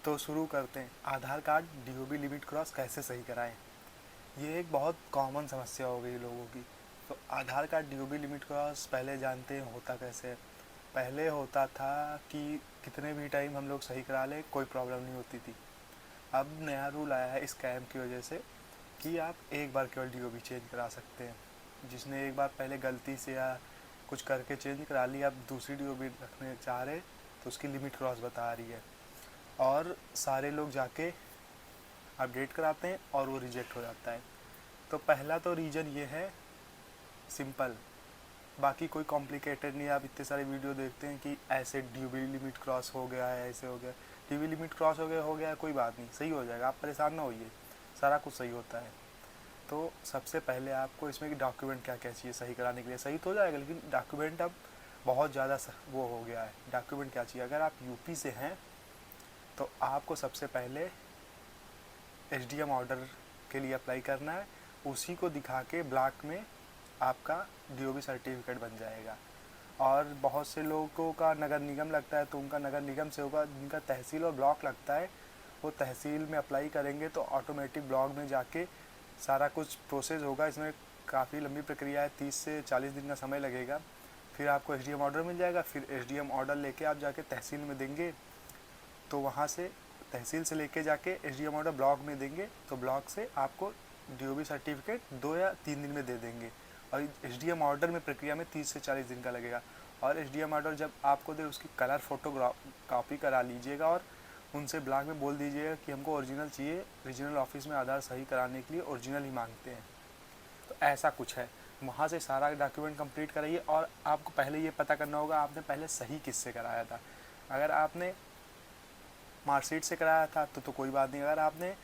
तो शुरू करते हैं। आधार कार्ड डीओबी लिमिट क्रॉस कैसे सही कराएं। ये एक बहुत कॉमन समस्या हो गई लोगों की। तो आधार कार्ड डीओबी लिमिट क्रॉस पहले जानते हैं होता कैसे है। पहले होता था कि कितने भी टाइम हम लोग सही करा लें, कोई प्रॉब्लम नहीं होती थी। अब नया रूल आया है इस कैम की वजह से कि आप एक बार केवल डीओबी चेंज करा सकते हैं। जिसने एक बार पहले गलती से या कुछ करके चेंज करा ली, अब दूसरी डीओबी रखने चाह रहे तो उसकी लिमिट क्रॉस बता रही है और सारे लोग जाके अपडेट कराते हैं और वो रिजेक्ट हो जाता है। तो पहला तो रीज़न ये है सिंपल, बाकी कोई कॉम्प्लिकेटेड नहीं है। आप इतने सारे वीडियो देखते हैं कि ऐसे डीबी लिमिट क्रॉस हो गया है, ऐसे हो गया, डीबी लिमिट क्रॉस हो गया, कोई बात नहीं, सही हो जाएगा, आप परेशान ना होइए, सारा कुछ सही होता है। तो सबसे पहले आपको इसमें कि डॉक्यूमेंट क्या क्या चाहिए सही कराने के लिए। सही तो हो जाएगा, लेकिन डॉक्यूमेंट अब बहुत ज़्यादा वो हो गया है। डॉक्यूमेंट क्या चाहिए, अगर आप यूपी से हैं तो आपको सबसे पहले एसडीएम ऑर्डर के लिए अप्लाई करना है। उसी को दिखा के ब्लॉक में आपका डीओबी सर्टिफिकेट बन जाएगा। और बहुत से लोगों का नगर निगम लगता है तो उनका नगर निगम से होगा। जिनका तहसील और ब्लॉक लगता है वो तहसील में अप्लाई करेंगे तो ऑटोमेटिक ब्लॉक में जाके सारा कुछ प्रोसेस होगा। इसमें काफ़ी लंबी प्रक्रिया है, 30 से 40 दिन का समय लगेगा। फिर आपको एसडीएम ऑर्डर मिल जाएगा। फिर एसडीएम ऑर्डर लेके आप जाके तहसील में देंगे, तो वहाँ से तहसील से लेके जाके एसडीएम ऑर्डर ब्लॉक में देंगे, तो ब्लॉक से आपको डीओबी सर्टिफिकेट 2 या 3 दिन में दे देंगे। और एसडीएम ऑर्डर में प्रक्रिया में 30 से 40 दिन का लगेगा। और एसडीएम ऑर्डर जब आपको दे उसकी कलर फोटो कॉपी करा लीजिएगा और उनसे ब्लॉक में बोल दीजिएगा कि हमको ओरिजिनल चाहिए, रीजनल ऑफिस में आधार सही कराने के लिए ओरिजिनल ही मांगते हैं। तो ऐसा कुछ है। वहाँ से सारा डॉक्यूमेंट कंप्लीट कराइए। और आपको पहले ये पता करना होगा आपने पहले सही किससे कराया था। अगर आपने मार्कशीट से कराया था तो कोई बात नहीं। अगर आपने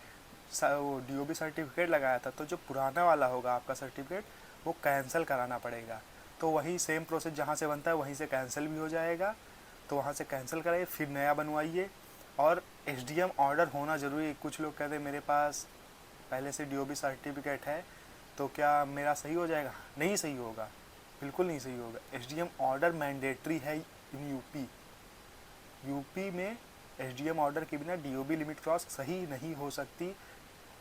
वो डीओबी सर्टिफिकेट लगाया था तो जो पुराना वाला होगा आपका सर्टिफिकेट वो कैंसिल कराना पड़ेगा। तो वही सेम प्रोसेस जहाँ से बनता है वहीं से कैंसिल भी हो जाएगा। तो वहाँ से कैंसिल कराइए, फिर नया बनवाइए। और एसडीएम ऑर्डर होना ज़रूरी है। कुछ लोग कहते हैं मेरे पास पहले से डीओबी सर्टिफिकेट है तो क्या मेरा सही हो जाएगा। नहीं सही होगा, बिल्कुल नहीं सही होगा। एसडीएम ऑर्डर मैंडेटरी है इन यूपी में। एसडीएम ऑर्डर के बिना डीओबी लिमिट क्रॉस सही नहीं हो सकती।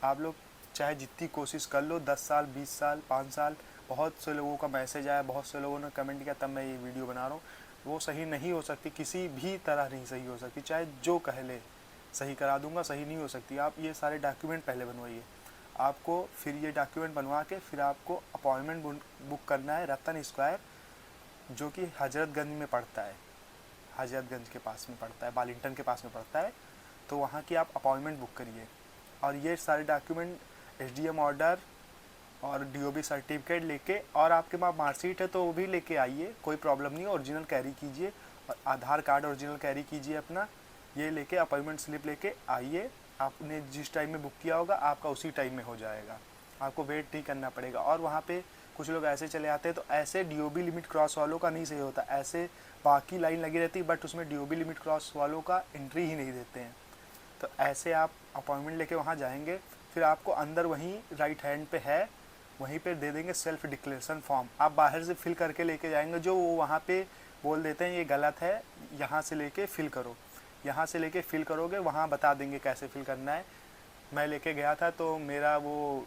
आप लोग चाहे जितनी कोशिश कर लो, 10 साल 20 साल 5 साल, बहुत से लोगों का मैसेज आया, बहुत से लोगों ने कमेंट किया, तब मैं ये वीडियो बना रहा हूँ। वो सही नहीं हो सकती, किसी भी तरह नहीं सही हो सकती, चाहे जो कह ले सही करा दूंगा, सही नहीं हो सकती। आप ये सारे डॉक्यूमेंट पहले बनवाइए। आपको फिर ये डॉक्यूमेंट बनवा के फिर आपको अपॉइंटमेंट बुक करना है रतन स्क्वायर, जो कि हजरतगंज में पड़ता है, हजरतगंज के पास में पड़ता है, बालिंगटन के पास में पड़ता है। तो वहाँ की आप अपॉइंटमेंट बुक करिए। और ये सारे डॉक्यूमेंट एसडीएम ऑर्डर और डीओबी सर्टिफिकेट लेके, और आपके पास मार्कशीट है तो वो भी लेके आइए, कोई प्रॉब्लम नहीं है, ओरिजिनल कैरी कीजिए। और आधार कार्ड ओरिजिनल कैरी कीजिए अपना। ये लेके अपॉइंटमेंट स्लिप लेके आइए। आपने जिस टाइम में बुक किया होगा आपका उसी टाइम में हो जाएगा, आपको वेट नहीं करना पड़ेगा। और वहाँ पे कुछ लोग ऐसे चले आते हैं तो ऐसे डीओबी लिमिट क्रॉस वालों का नहीं सही होता। ऐसे बाकी लाइन लगी रहती है बट उसमें डीओबी लिमिट क्रॉस वालों का एंट्री ही नहीं देते हैं। तो ऐसे आप अपॉइंटमेंट लेके वहाँ जाएंगे, फिर आपको अंदर वहीं राइट हैंड पे है, वहीं पे दे देंगे सेल्फ डिक्लेरेशन फॉर्म। आप बाहर से फिल करके लेके जाएंगे, जो वो वहाँ पे बोल देते हैं ये गलत है, यहाँ से लेके फिल करो। यहाँ से लेके फिल करोगे, वहाँ बता देंगे कैसे फिल करना है। मैं लेके गया था तो मेरा वो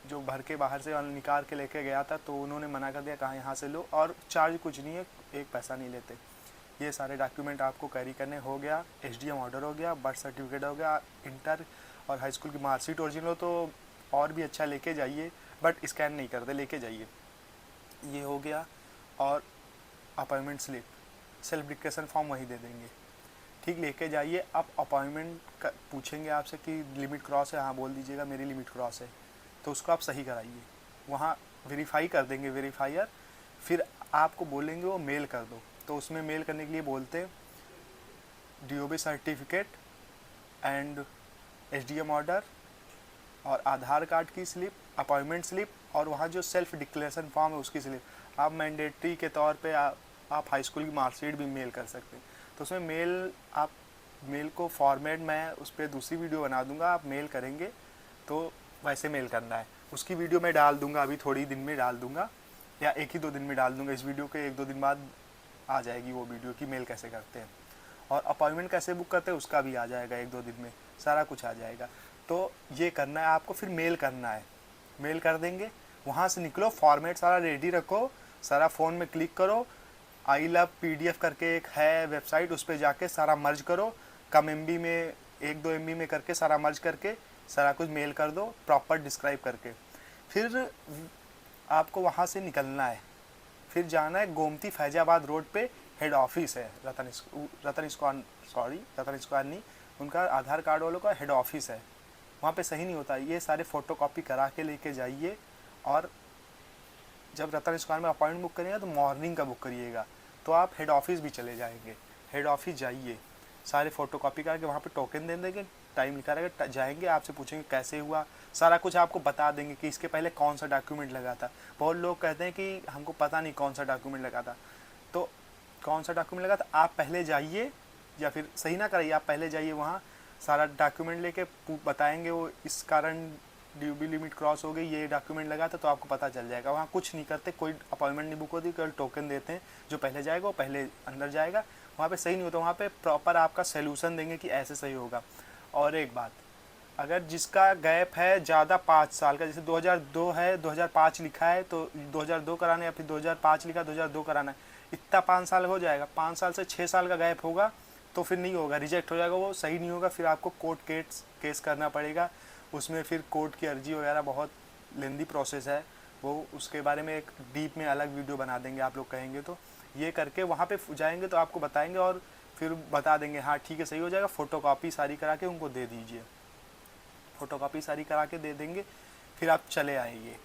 जो भर के बाहर से निकाल के लेके गया था तो उन्होंने मना कर दिया, कहाँ यहाँ से लो, और चार्ज कुछ नहीं है, एक पैसा नहीं लेते। ये सारे डॉक्यूमेंट आपको कैरी करने हो गया। एसडीएम ऑर्डर हो गया, बर्थ सर्टिफिकेट हो गया, इंटर और हाई स्कूल की मार्कशीट ओरिजिनल हो तो और भी अच्छा लेके जाइए, बट स्कैन नहीं करते, लेके जाइए। ये हो गया। और appointment slip, self declaration form वहीं दे देंगे, ठीक, लेके जाइए। अब अपॉइंटमेंट पूछेंगे आपसे कि लिमिट क्रॉस है, हाँ बोल दीजिएगा मेरी लिमिट क्रॉस है, तो उसको आप सही कराइए। वहाँ वेरीफाई कर देंगे वेरीफायर, फिर आपको बोलेंगे वो मेल कर दो। तो उसमें मेल करने के लिए बोलते हैं DOB certificate and SDM order और आधार कार्ड की स्लिप, अपॉइंटमेंट स्लिप, और वहाँ जो सेल्फ डिक्लेरेशन फॉर्म है उसकी स्लिप। आप मैंडेटरी के तौर पे आप हाई स्कूल की मार्कशीट भी मेल कर सकते हैं। तो उसमें मेल को फॉर्मेट मैं उस पर दूसरी वीडियो बना दूंगा, आप मेल करेंगे तो वैसे मेल करना है। उसकी वीडियो मैं डाल दूंगा, अभी थोड़ी दिन में डाल दूंगा या 1 ही 2 दिन में डाल दूंगा। इस वीडियो के 1-2 दिन बाद आ जाएगी वो वीडियो की मेल कैसे करते हैं। और अपॉइंटमेंट कैसे बुक करते हैं उसका भी आ जाएगा, 1-2 दिन में सारा कुछ आ जाएगा। तो ये करना है आपको, फिर मेल करना है, मेल कर देंगे, वहाँ से निकलो, फॉर्मेट सारा रेडी रखो, सारा फ़ोन में क्लिक करो, आई लव PDF करके एक है वेबसाइट, उस पर जाके सारा मर्ज करो, कम MB में 1-2 MB में करके सारा मर्ज करके सारा कुछ मेल कर दो प्रॉपर डिस्क्राइब करके। फिर आपको वहाँ से निकलना है, फिर जाना है गोमती फैजाबाद रोड पे हेड ऑफिस है, रतन स्क्वायर नहीं, उनका आधार कार्ड वालों का हेड ऑफिस है, वहाँ पे सही नहीं होता। ये सारे फ़ोटोकॉपी करा के लेके जाइए, और जब रतन स्क्वायर में अपॉइंटमेंट बुक करिएगा तो मॉर्निंग का बुक करिएगा, तो आप हेड ऑफिस भी चले जाएंगे। हेड ऑफिस जाइए, सारे फ़ोटोकॉपी करके वहाँ पे टोकन दे देंगे, टाइम लिखा रहेगा, जाएंगे, आपसे पूछेंगे कैसे हुआ, सारा कुछ आपको बता देंगे कि इसके पहले कौन सा डॉक्यूमेंट लगा था। बहुत लोग कहते हैं कि हमको पता नहीं कौन सा डॉक्यूमेंट लगा था, तो कौन सा डॉक्यूमेंट लगा था आप पहले जाइए, या फिर सही ना कराइए, आप पहले जाइए वहाँ, सारा डॉक्यूमेंट लेके बताएंगे वो इस कारण ड्यूबी लिमिट क्रॉस हो गई, ये डॉक्यूमेंट लगा था, तो आपको पता चल जाएगा। वहाँ कुछ नहीं करते, कोई अपॉइंटमेंट नहीं बुक होती, केवल टोकन देते हैं, जो पहले जाएगा वो पहले अंदर जाएगा। वहाँ पे सही नहीं होता, वहाँ पे प्रॉपर आपका सोल्यूशन देंगे कि ऐसे सही होगा। और एक बात, अगर जिसका गैप है ज़्यादा 5 साल का, जैसे 2002 है 2005 लिखा है तो 2002 कराना है, या फिर 2005 लिखा 2002 कराना है, इतना 5 साल हो जाएगा। 5 साल से 6 साल का गैप होगा तो फिर नहीं होगा, रिजेक्ट हो जाएगा, वो सही नहीं होगा, फिर आपको कोर्ट केस करना पड़ेगा। उसमें फिर कोर्ट की अर्जी वगैरह बहुत लेंदी प्रोसेस है, वो उसके बारे में एक डीप में अलग वीडियो बना देंगे, आप लोग कहेंगे तो। ये करके वहाँ पे जाएंगे तो आपको बताएंगे और फिर बता देंगे हाँ ठीक है सही हो जाएगा, फ़ोटोकॉपी सारी करा के उनको दे दीजिए, फ़ोटोकॉपी सारी करा के दे देंगे, फिर आप चले आएंगे।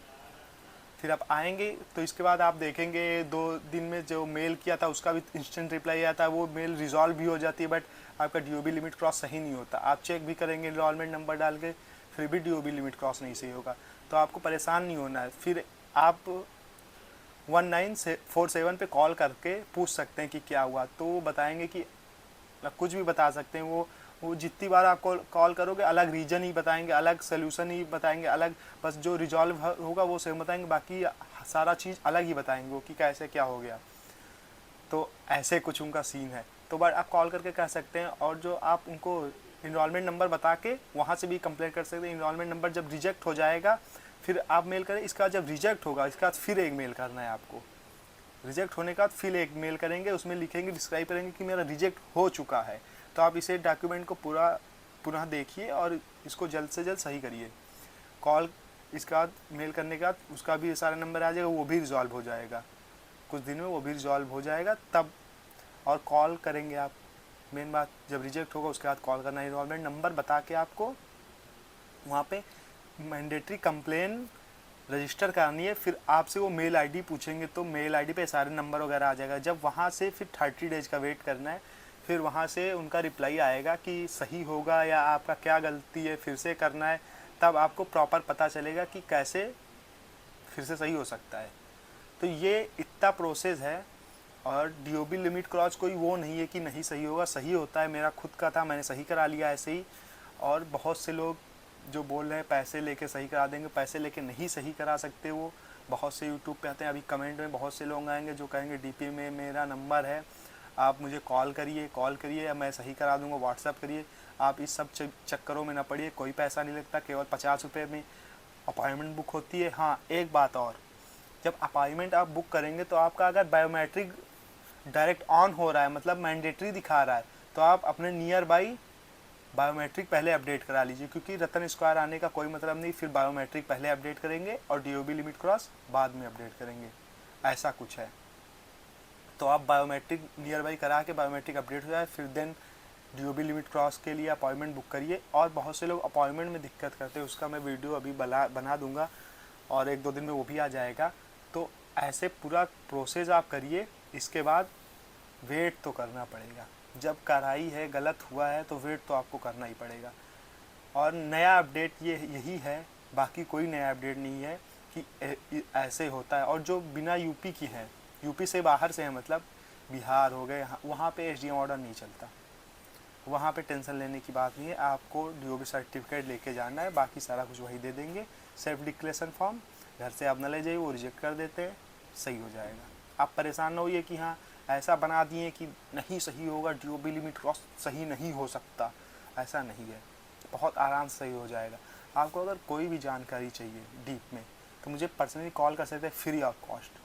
फिर आप आएंगे तो इसके बाद आप देखेंगे 2 दिन में जो मेल किया था उसका भी इंस्टेंट रिप्लाई आता है, वो मेल रिजॉल्व भी हो जाती है, बट आपका DOB लिमिट क्रॉस सही नहीं होता। आप चेक भी करेंगे इनरोलमेंट नंबर डाल के, फिर भी DOB लिमिट क्रॉस नहीं सही होगा, तो आपको परेशान नहीं होना है। फिर आप 1947 पे कॉल करके पूछ सकते हैं कि क्या हुआ, तो वो बताएंगे कि कुछ भी बता सकते हैं। वो जितनी बार आप कॉल करोगे अलग रीजन ही बताएंगे, अलग सोल्यूशन ही बताएंगे, अलग बस जो रिजॉल्व होगा वो सेम बताएंगे, बाकी सारा चीज़ अलग ही बताएंगे वो कि कैसे क्या हो गया। तो ऐसे कुछ उनका सीन है, तो बट आप कॉल करके कह सकते हैं, और जो आप उनको इनरोलमेंट नंबर बता के वहाँ से भी कंप्लेंट कर सकते हैं। इनरोलमेंट नंबर जब रिजेक्ट हो जाएगा फिर आप मेल करें, इसका जब रिजेक्ट होगा इसके बाद फिर एक मेल करना है आपको, रिजेक्ट होने के बाद फिर एक मेल करेंगे, उसमें लिखेंगे डिस्क्राइब करेंगे कि मेरा रिजेक्ट हो चुका है। तो आप इसे डॉक्यूमेंट को पूरा पुनः देखिए और इसको जल्द से जल्द सही करिए। कॉल इसके बाद मेल करने के बाद उसका भी सारा नंबर आ जाएगा, वो भी रिजॉल्व हो जाएगा, कुछ दिन में वो भी रिजॉल्व हो जाएगा तब। और कॉल करेंगे आप, मेन बात जब रिजेक्ट होगा उसके बाद कॉल करना, इनरोलमेंट नंबर बता के आपको वहाँ पे मैंडेटरी कंप्लेन रजिस्टर करानी है। फिर आपसे वो मेल आईडी पूछेंगे, तो मेल आईडी पे सारे नंबर वगैरह आ जाएगा। जब वहाँ से फिर 30 डेज का वेट करना है, फिर वहाँ से उनका रिप्लाई आएगा कि सही होगा या आपका क्या गलती है, फिर से करना है, तब आपको प्रॉपर पता चलेगा कि कैसे फिर से सही हो सकता है। तो ये इतना प्रोसेस है। और DOB लिमिट क्रॉस कोई वो नहीं है कि नहीं सही होगा, सही होता है। मेरा खुद का था, मैंने सही करा लिया ऐसे ही। और बहुत से लोग जो बोल रहे हैं पैसे लेके सही करा देंगे, पैसे लेके नहीं सही करा सकते। वो बहुत से यूट्यूब पे आते हैं, अभी कमेंट में बहुत से लोग आएंगे जो कहेंगे DP में मेरा नंबर है, आप मुझे कॉल करिए या मैं सही करा दूंगा, व्हाट्सअप करिए। आप इस सब चक्करों में ना पड़िए, कोई पैसा नहीं लगता, केवल 50 रुपये में अपॉइंटमेंट बुक होती है। हाँ एक बात और, जब अपॉइंटमेंट आप बुक करेंगे तो आपका अगर बायोमेट्रिक डायरेक्ट ऑन हो रहा है, मतलब मैंडेटरी दिखा रहा है, तो आप अपने नियर बाई बायोमेट्रिक पहले अपडेट करा लीजिए, क्योंकि रतन स्क्वायर आने का कोई मतलब नहीं। फिर बायोमेट्रिक पहले अपडेट करेंगे और DOB लिमिट क्रॉस बाद में अपडेट करेंगे, ऐसा कुछ है। तो आप बायोमेट्रिक नियर बाई करा के बायोमेट्रिक अपडेट हो जाए, फिर देन DOB लिमिट क्रॉस के लिए अपॉइंटमेंट बुक करिए। और बहुत से लोग अपॉइंटमेंट में दिक्कत करते हैं, उसका मैं वीडियो अभी बना दूंगा और 1-2 दिन में वो भी आ जाएगा। तो ऐसे पूरा प्रोसेस आप करिए, इसके बाद वेट तो करना पड़ेगा। जब कराई है, गलत हुआ है, तो वेट तो आपको करना ही पड़ेगा। और नया अपडेट यही है, बाकी कोई नया अपडेट नहीं है कि ऐसे होता है। और जो बिना यूपी की हैं, यूपी से बाहर से हैं, मतलब बिहार हो गए, वहाँ पे SDM ऑर्डर नहीं चलता, वहाँ पे टेंशन लेने की बात नहीं है। आपको DOB सर्टिफिकेट लेके जाना है, बाकी सारा कुछ वही दे देंगे। सेल्फ डिक्लेरेशन फॉर्म घर से आप न ले जाइए, वो रिजेक्ट कर देते हैं, सही हो जाएगा। आप परेशान ना होइए कि हाँ ऐसा बना दिए कि नहीं सही होगा, DOB लिमिट क्रॉस सही नहीं हो सकता। ऐसा नहीं है, बहुत आराम से सही हो जाएगा। आपको अगर कोई भी जानकारी चाहिए डीप में तो मुझे पर्सनली कॉल कर सकते हैं फ्री ऑफ कॉस्ट,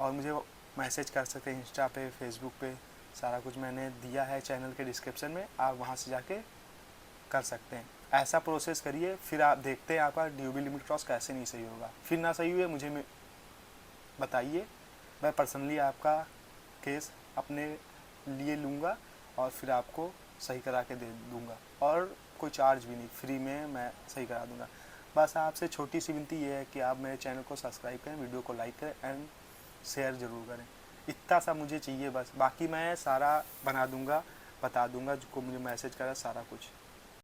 और मुझे मैसेज कर सकते हैं इंस्टा पे, फेसबुक पे। सारा कुछ मैंने दिया है चैनल के डिस्क्रिप्शन में, आप वहाँ से जाके कर सकते हैं। ऐसा प्रोसेस करिए, फिर आप देखते हैं आपका DOB लिमिट क्रॉस कैसे नहीं सही होगा। फिर ना सही हुए मुझे बताइए, मैं पर्सनली आपका केस अपने लिए लूँगा और फिर आपको सही करा के दे दूँगा, और कोई चार्ज भी नहीं, फ्री में मैं सही करा दूँगा। बस आपसे छोटी सी विनती ये है कि आप मेरे चैनल को सब्सक्राइब करें, वीडियो को लाइक करें एंड शेयर ज़रूर करें। इतना सा मुझे चाहिए बस, बाकी मैं सारा बना दूँगा, बता दूँगा, जो मुझे मैसेज करा सारा कुछ।